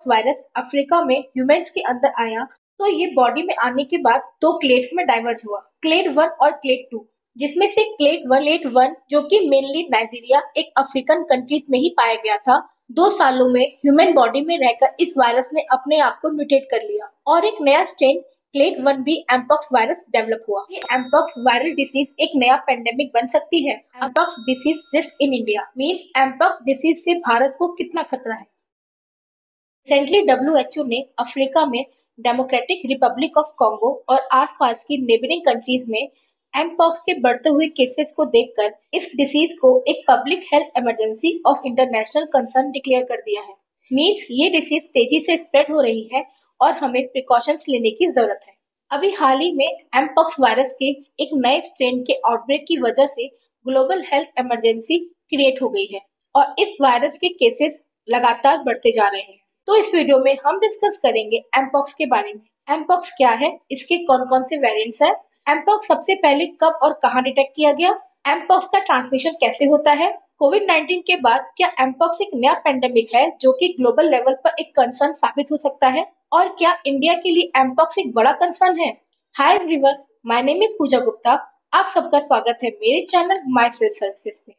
Virus Africa में humans के अंदर आया तो ये बॉडी में आने के बाद दो क्लेड्स में डाइवर्ज हुआ, क्लेड 1 और क्लेड 2, जिसमें से क्लेड 1 जो कि मेनली नाइजीरिया एक अफ्रीकन कंट्रीज में ही पाया गया था। 2 सालों में ह्यूमन बॉडी में रहकर इस वायरस ने अपने आप को म्यूटेट कर लिया और एक नया strain clade 1b mpox virus develop हुआ। ये एम्पॉक्स वायरल डिसीज एक नया पेंडेमिक बन सकती है। Mpox disease risk in India means mpox disease से भारत को कितना खतरा है। रिसेंटली डब्ल्यूएचओ ने अफ्रीका में डेमोक्रेटिक रिपब्लिक ऑफ कॉन्गो और आसपास की नेबरिंग कंट्रीज में एमपॉक्स के बढ़ते हुए केसेस को देखकर इस डिसीज को एक public health emergency of international concern declare कर दिया है। मीन्स ये डिसीज तेजी से स्प्रेड हो रही है और हमें प्रिकॉशंस लेने की जरूरत है। अभी हाल ही में एमपॉक्स वायरस के एक नए स्ट्रेन के आउटब्रेक की वजह से ग्लोबल हेल्थ इमरजेंसी क्रिएट हो गई है और इस वायरस के केसेस लगातार बढ़ते जा रहे हैं। तो इस वीडियो में हम डिस्कस करेंगे एमपॉक्स के बारे में। एमपॉक्स क्या है, इसके कौन कौन से वेरिएंट्स हैं, एमपॉक्स सबसे पहले कब और कहां डिटेक्ट किया गया, एमपॉक्स का ट्रांसमिशन कैसे होता है, कोविड-19 के बाद क्या एमपॉक्स एक नया पेंडेमिक है जो कि ग्लोबल लेवल पर एक कंसर्न साबित हो सकता है और क्या इंडिया के लिए एमपॉक्स एक बड़ा कंसर्न है। Hi everyone, my name is Pooja Gupta. आप सबका स्वागत है मेरे चैनल माय सिविल सर्विसेज में।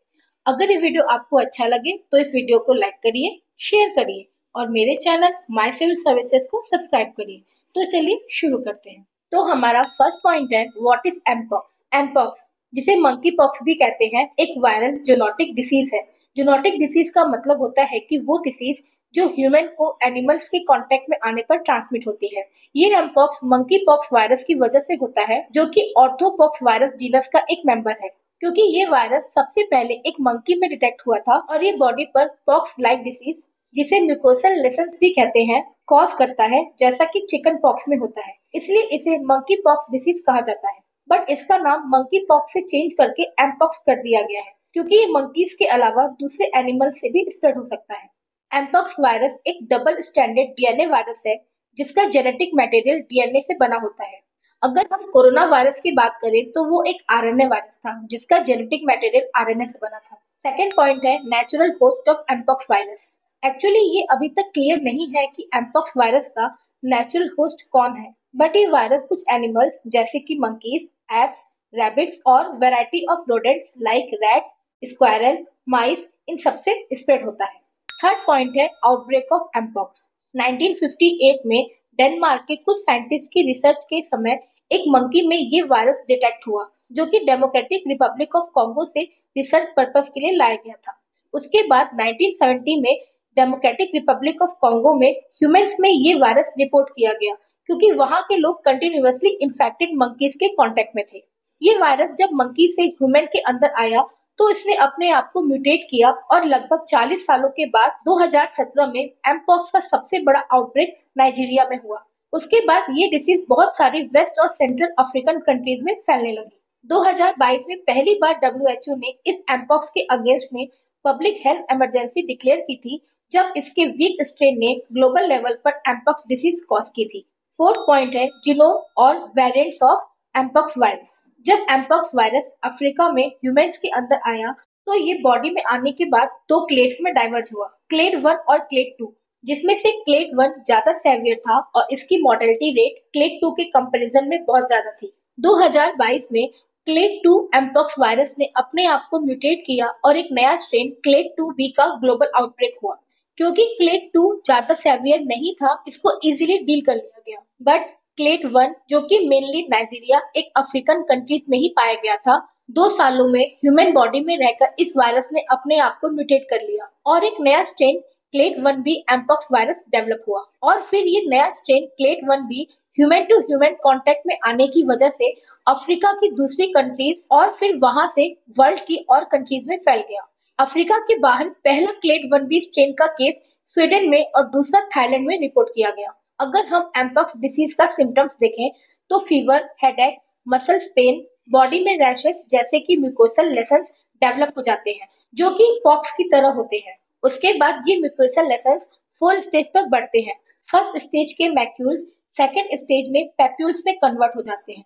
अगर ये वीडियो आपको अच्छा लगे तो इस वीडियो को लाइक करिए, शेयर करिए और मेरे चैनल माय सिविल सर्विसेज को सब्सक्राइब करिए। तो चलिए शुरू करते हैं। तो हमारा फर्स्ट पॉइंट है, व्हाट इज एमपॉक्स। एमपॉक्स, जिसे मंकी पॉक्स भी कहते हैं, एक वायरल जूनोटिक डिसीज है। जूनोटिक डिसीज का मतलब होता है कि वो डिसीज जो ह्यूमन को एनिमल्स के कांटेक्ट में आने पर ट्रांसमिट होती है। ये एमपॉक्स मंकी पॉक्स वायरस की वजह से होता है, जो कि ऑर्थोपॉक्स वायरस जीनस का एक मेंबर है। क्योंकि ये वायरस सबसे पहले एक मंकी में डिटेक्ट हुआ था और ये बॉडी पर पॉक्स लाइक डिसीज, जिसे म्यूकोसल लेसेंस भी कहते हैं, कॉज करता है, जैसा कि चिकन पॉक्स में होता है। इसलिए इसे मंकी पॉक्स डिसीज कहा जाता है। बट इसका नाम मंकी पॉक्स से चेंज करके एमपॉक्स कर दिया गया है, क्योंकि ये मंकीज के अलावा दूसरे एनिमल से भी स्प्रेड हो सकता है। एमपॉक्स वायरस एक डबल स्टैंडर्ड डीएनए वायरस है, जिसका जेनेटिक मटेरियल डीएनए से बना होता है। अगर हम कोरोना वायरस की बात करें तो वो एक आरएनए वायरस था, जिसका जेनेटिक मटेरियल आरएनए से बना था। सेकेंड पॉइंट है, natural host of mpox virus. Actually ये अभी तक क्लियर नहीं है कि एमपॉक्स वायरस का नेचुरल होस्ट कौन है, बट ये वायरस कुछ एनिमल्स जैसे कि मंकीज, एप्स, रैबिट्स और variety of rodents like rats, squirrel, mice, इन सबसे स्प्रेड होता है। थर्ड पॉइंट है, आउटब्रेक ऑफ एमपॉक्स। 1958 में डेनमार्क के कुछ साइंटिस्ट की रिसर्च के समय एक मंकी में ये वायरस डिटेक्ट हुआ, जो कि डेमोक्रेटिक रिपब्लिक ऑफ कॉन्गो से रिसर्च पर्पस के लिए लाया गया था। उसके बाद 1970 में डेमोक्रेटिक रिपब्लिक ऑफ कॉन्गो में ह्यूमंस में ये वायरस रिपोर्ट किया गया, क्योंकि वहां के लोग कंटिन्यूअसली इन्फेक्टेड मंकीज के कांटेक्ट में थे। ये वायरस जब मंकी से ह्यूमन के अंदर आया तो इसने अपने आप को म्यूटेट किया और लगभग 40 सालों के बाद 2017 में एमपॉक्स का सबसे बड़ा आउटब्रेक नाइजीरिया में हुआ। उसके बाद ये डिसीज बहुत सारी वेस्ट और सेंट्रल अफ्रीकन कंट्रीज में फैलने लगी। 2022 में पहली बार डब्ल्यूएचओ ने इस एमपॉक्स के अगेंस्ट में पब्लिक हेल्थ इमरजेंसी डिक्लेयर की थी, जब इसके वीक स्ट्रेन ने ग्लोबल लेवल पर एमपॉक्स डिसीज कॉज की थी। फोर्थ पॉइंट है, जीनोम और वेरिएंट्स ऑफ एमपॉक्स वायरस। जब एमपॉक्स वायरस अफ्रीका में ह्यूमंस के अंदर आया तो ये बॉडी में आने के बाद दो क्लेड्स में डाइवर्ज हुआ, क्लेड 1 और क्लेड 2, जिसमें से क्लेड 1 ज्यादा सेवियर था और इसकी मोर्टेलिटी रेट क्लेड 2 के कंपैरिजन में बहुत ज्यादा थी। 2022 में क्लेड 2 एमपॉक्स वायरस ने अपने आप को म्यूटेट किया और एक नया स्ट्रेन क्लेड 2b का ग्लोबल आउटब्रेक हुआ। क्योंकि क्लेड 2 ज्यादा सेवियर नहीं था, इसको इजीली डील कर लिया गया। बट क्लेड 1, जो कि मेनली नाइजीरिया एक अफ्रीकन कंट्रीज में ही पाया गया था, 2 सालों में ह्यूमन बॉडी में रहकर इस वायरस ने अपने आप को म्यूटेट कर लिया और एक नया strain clade 1b mpox virus develop हुआ। और फिर ये नया strain clade 1b human to human contact में आने की वजह से अफ्रीका की दूसरी कंट्रीज और फिर वहां से वर्ल्ड की और कंट्रीज में फैल गया। अफ्रीका के बाहर पहला क्लेड 1b स्ट्रेन का केस स्वीडन में और दूसरा थाईलैंड में रिपोर्ट किया गया। अगर हम एमपॉक्स डिसीज का सिम्टम्स देखें तो fever, headache, muscles pain, body में रैशेस जैसे कि म्यूकोसल लेशंस डेवलप हो जाते हैं, जो कि पॉक्स की तरह होते हैं। उसके बाद ये म्यूकोसल लेशंस 4 स्टेज तक बढ़ते हैं। फर्स्ट स्टेज के मैक्यूल्स सेकेंड स्टेज में पैप्यूल्स में कन्वर्ट हो जाते हैं,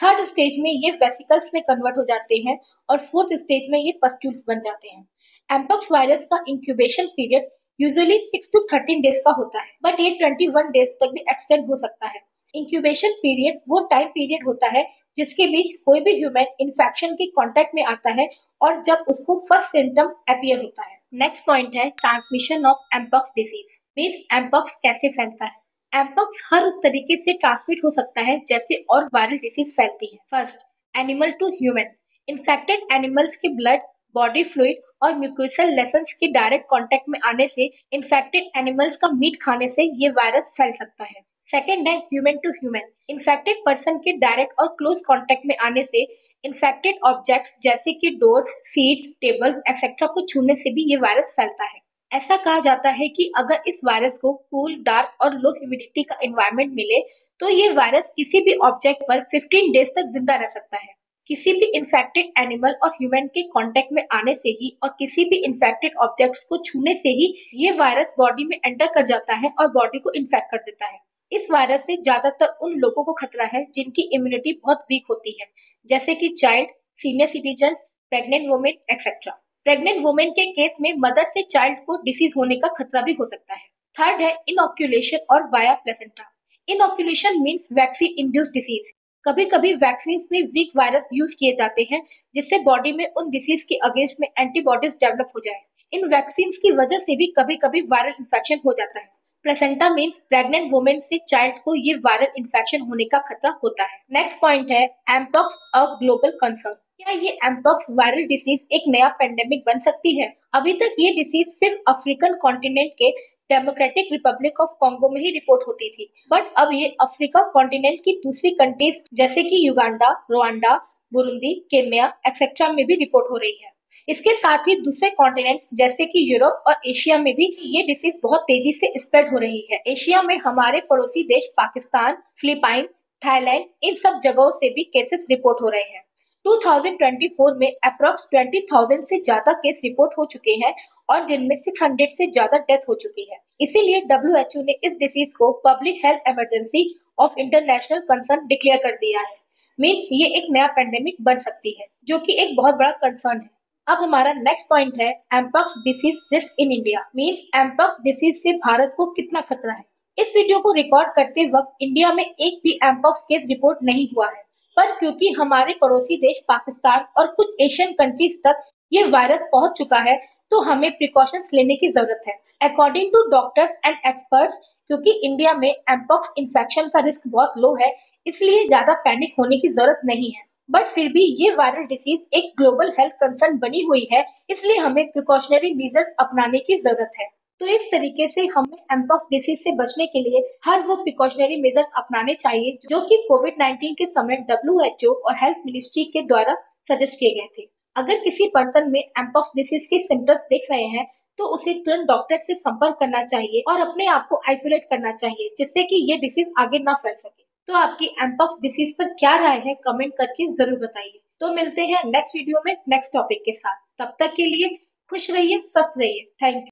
थर्ड स्टेज में ये वेसिकल्स में कन्वर्ट हो जाते हैं और फोर्थ स्टेज में ये पस्ट्यूल्स बन जाते हैं। एमपॉक्स वायरस का incubation period usually 6 to 13 days का होता है, बट ये 21 डेज तक भी एक्सटेंड हो सकता है। इंक्यूबेशन पीरियड वो टाइम पीरियड होता है जिसके बीच कोई भी ह्यूमन इन्फेक्शन के कांटेक्ट में आता है और जब उसको फर्स्ट सिम्टम अपीयर होता है। नेक्स्ट पॉइंट है transmission of mpox disease. Means mpox कैसे फैलता है। एम्पॉक्स हर उस तरीके से ट्रांसमिट हो सकता है जैसे और वायरल डिसीज फैलती है। First, animal to human. Infected animals के ब्लड, बॉडी फ्लूइड और म्यूकोसल लेसन्स के डायरेक्ट कांटेक्ट में आने से इन्फेक्टेड एनिमल्स का मीट खाने से ये वायरस फैल सकता है। सेकेंड है human to human. Infected person के डायरेक्ट और क्लोज कांटेक्ट में आने से इन्फेक्टेड ऑब्जेक्ट्स जैसे कि डोर्स, सीट्स, टेबल्स एक्सेट्रा को छूने से भी ये वायरस फैलता है। ऐसा कहा जाता है कि अगर इस वायरस को कूल, डार्क और लो ह्यूमिडिटी का एनवायरनमेंट मिले तो ये वायरस किसी भी ऑब्जेक्ट पर 15 डेज तक जिंदा रह सकता है। किसी भी इन्फेक्टेड एनिमल और ह्यूमन के कांटेक्ट में आने से ही और किसी भी इन्फेक्टेड ऑब्जेक्ट्स को छूने से ही ये वायरस बॉडी में एंटर कर जाता है और बॉडी को इन्फेक्ट कर देता है। इस वायरस से ज्यादातर उन लोगों को खतरा है जिनकी इम्यूनिटी बहुत वीक होती है, जैसे कि child, senior citizen, pregnant women etcetera. Pregnant women के केस में मदर से चाइल्ड को डिसीज होने का खतरा भी हो सकता है। थर्ड है इनऑक्यूलेशन और via placenta. Inoculation means vaccine induced disease. कभी कभी वैक्सीन में वीक वायरस यूज किए जाते हैं जिससे बॉडी में उन डिसीज के अगेंस्ट में एंटीबॉडीज डेवलप हो जाए। इन वैक्सीन की वजह से भी कभी कभी वायरल इन्फेक्शन हो जाता है। प्लेसेंटा मीन्स प्रेग्नेंट वुमेन से चाइल्ड को ये वायरल इन्फेक्शन होने का खतरा होता है। नेक्स्ट पॉइंट है एम्पॉक्स अ ग्लोबल कंसर्न। क्या ये एम्पॉक्स वायरल डिसीज एक नया पेंडेमिक बन सकती है? अभी तक ये डिसीज सिर्फ अफ्रीकन कॉन्टिनेंट के डेमोक्रेटिक रिपब्लिक ऑफ कॉन्गो में ही रिपोर्ट होती थी, बट अब ये अफ्रीका कॉन्टिनेंट की दूसरी कंट्रीज जैसे कि Uganda, Rwanda, Burundi, Kenya etcetera में भी रिपोर्ट हो रही है। इसके साथ ही दूसरे कॉन्टिनेंट्स जैसे कि यूरोप और एशिया में भी ये डिसीज बहुत तेजी से स्प्रेड हो रही है। एशिया में हमारे पड़ोसी देश पाकिस्तान, फिलीपाइन, थाईलैंड इन सब जगहों से भी केसेस रिपोर्ट हो रहे हैं। 2024 में अप्रॉक्स 20,000 से ज्यादा केस रिपोर्ट हो चुके हैं और जिनमें 600 से ज्यादा डेथ हो चुकी है। इसीलिए डब्ल्यूएचओ ने इस डिसीज को public health emergency of international concern declare कर दिया है। मीन्स ये एक नया पेंडेमिक बन सकती है, जो कि एक बहुत बड़ा कंसर्न है। अब हमारा नेक्स्ट पॉइंट है mpox disease risk in India. Means mpox disease से भारत को कितना खतरा है। इस वीडियो को रिकॉर्ड करते वक्त इंडिया में एक भी एम्पॉक्स केस रिपोर्ट नहीं हुआ है, पर क्योंकि हमारे पड़ोसी देश पाकिस्तान और कुछ एशियन कंट्रीज तक ये वायरस पहुंच चुका है तो हमें प्रिकॉशंस लेने की जरूरत है। According to doctors and experts, क्योंकि इंडिया में एम्पॉक्स इन्फेक्शन का रिस्क बहुत लो है, इसलिए ज्यादा पैनिक होने की जरूरत नहीं है। बट फिर भी ये वायरल डिसीज एक ग्लोबल हेल्थ कंसर्न बनी हुई है, इसलिए हमें प्रिकॉशनरी मेजर्स अपनाने की जरूरत है। तो इस तरीके से हमें एम्पॉक्स डिसीज से बचने के लिए हर वो प्रिकॉशनरी मेजर अपनाने चाहिए जो कि कोविड-19 के समय डब्ल्यूएचओ और हेल्थ मिनिस्ट्री के द्वारा सजेस्ट किए गए थे। अगर किसी पर्सन में एम्पॉक्स डिसीज के सिम्टम्स दिख रहे हैं तो उसे तुरंत डॉक्टर से संपर्क करना चाहिए और अपने आप को आइसोलेट करना चाहिए जिससे कि ये डिसीज आगे ना फैल सके। तो आपकी एम्पॉक्स डिसीज पर क्या राय है कमेंट करके जरूर बताइए। तो मिलते हैं नेक्स्ट वीडियो में नेक्स्ट टॉपिक के साथ। तब तक के लिए खुश रहिए, स्वस्थ रहिए। Thank you.